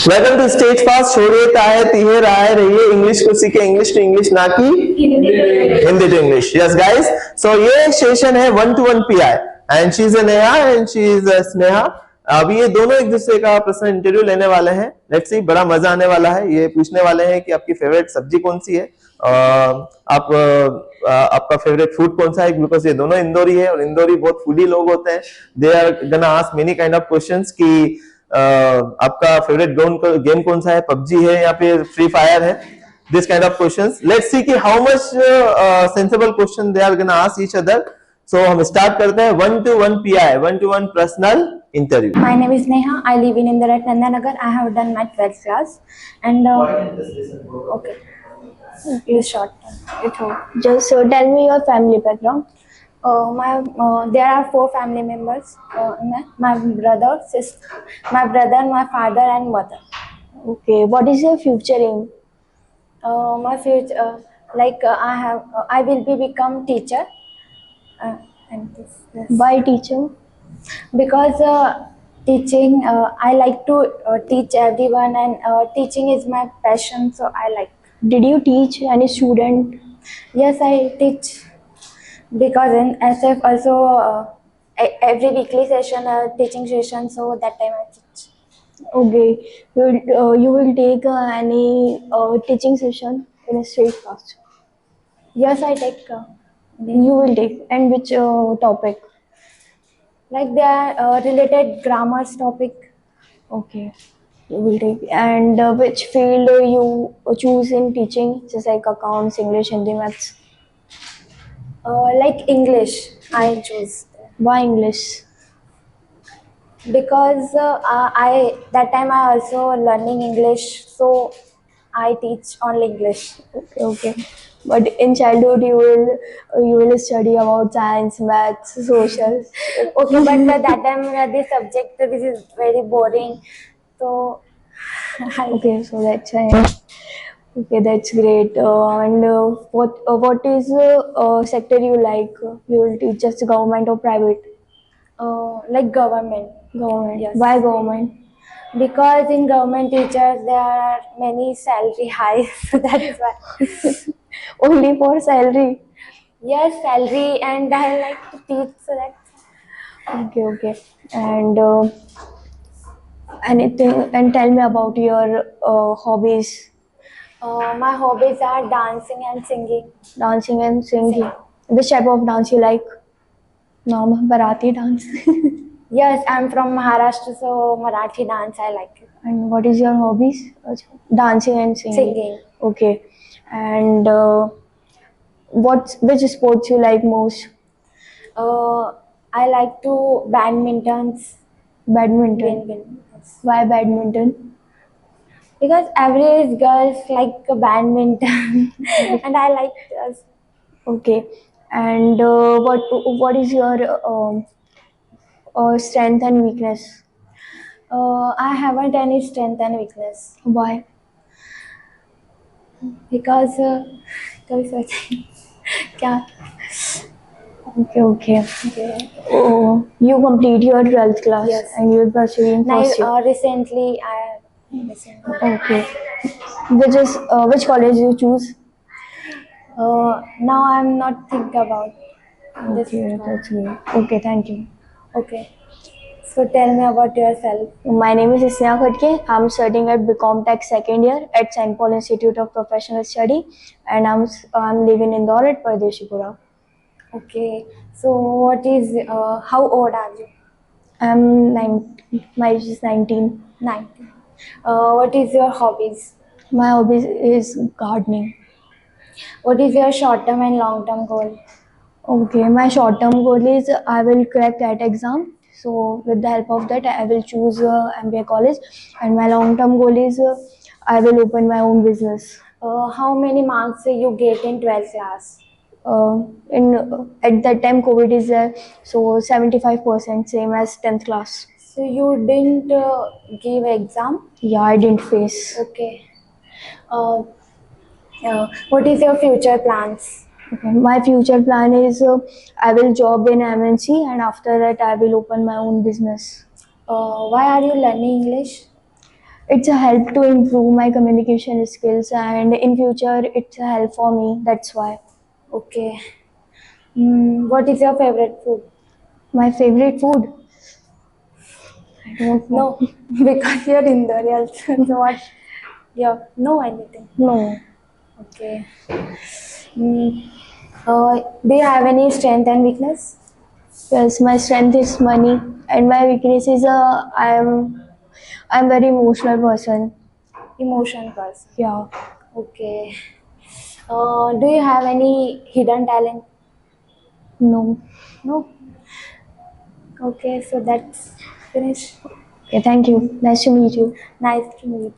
Welcome two stage fast. छोड़िए ताहे तीहे राय रहिए इंग्लिश को सीखे, इंग्लिश टू इंग्लिश ना कि Hindi to English. Yes guys, so ये सेशन है 1-to-1 PI and she is Neha and she is Sneha. अभी ये दोनों एक दूसरे का पर्सनल इंटरव्यू लेने वाले हैं। लेट्स सी, बड़ा मजा आने वाला है। ये पूछने वाले हैं कि आपकी फेवरेट सब्जी कौन सी है, आपका फेवरेट फूड कौन सा है, बिकॉज ये दोनों इंदौरी है और इंदौरी बहुत फूडी लोग होते हैं। They are gonna ask many kind of questions कि आपका फेवरेट गेम कौन सा है, पबजी है या फिर फ्री फायर है, this kind of questions. Let's see कि how much sensible question they are gonna ask each other. So हम स्टार्ट करते हैं 1-to-1 PI, 1-to-1 personal interview. My name is Neha. I live in Indore at Nandanagar. I have done my 12th class. And okay, it's short. It's all. Just tell me your family background. There are 4 family members. My brother, sister, my father, and mother. Okay. What is your future aim? My future, I will become teacher. And this. Why teacher? Because teaching, I like to teach everyone, and teaching is my passion, so I like. Did you teach any student? Yes, I teach, because in SF also every weekly session, teaching session, so that time I teach. Okay, you will take any teaching session in a Steadfast? Yes, I take. You will take, and which topic? Like they are related grammars topic. Okay, you will take. And which field you choose in teaching, just like accounts, English, Hindi, maths? Like English, I choose. Why English? Because I that time I also learning English, so I teach only English. Okay. But in childhood you will study about science, maths, social. Okay, but that time this subject this is very boring, so okay, so that's why. Okay, that's great. And what is sector you like? You will teach just government or private? Like government. Government. Yes. Why government? Because in government teachers there are many salary high, so that is why. Only for salary? Yes, salary, and I like to teach, so that's. Okay. And anything, and tell me about your hobbies. My hobbies are dancing and singing. Dancing and singing. Which type of dance you like? No, Marathi dance. Yes, I'm from Maharashtra, so Marathi dance I like it. And what is your hobbies? Dancing and singing. Singing. Okay. And which sports you like most? I like to badmintons. Badminton. Why badminton? Because every girls like badminton, and I like us. Okay. And what is your strength and weakness? I haven't any strength and weakness. Why? Because कभी सोचे क्या? Okay. Oh, you complete your 12th class. Yes. And you are pursuing first year. Recently I. Okay. Which college you choose? Now I'm not thinking about this. Okay, that's great. Okay, thank you. Okay. So tell me about yourself. My name is Isneha Khatke. I'm studying at BCom Tech second year at St. Paul Institute of Professional Study, and I'm living in Indore at Pardeshipura. Okay. So what is how old are you? I'm 19. My age is 19. 19. What is your hobbies? My hobbies is gardening. What is your short-term and long-term goal? Okay, my short-term goal is I will crack that exam. So with the help of that, I will choose MBA college. And my long-term goal is I will open my own business. How many marks you get in 12th class? At that time COVID is there, so 75%, same as 10th class. So you didn't give exam? Yeah, I didn't face. Okay. What is your future plans? Okay. My future plan is I will job in MNC, and after that I will open my own business. Why are you learning English? It's a help to improve my communication skills, and in future it's a help for me. That's why. Okay. What is your favorite food? My favorite food. I don't know. No, because you're Indore. So what? Yeah, no anything. No. Okay. Mm, do you have any strength and weakness? Yes, my strength is money, and my weakness is I'm very emotional person. Emotion person. Yeah. Okay. Do you have any hidden talent? No. No. Okay, so that's finished. Okay, thank you. Nice to meet you. Nice to meet.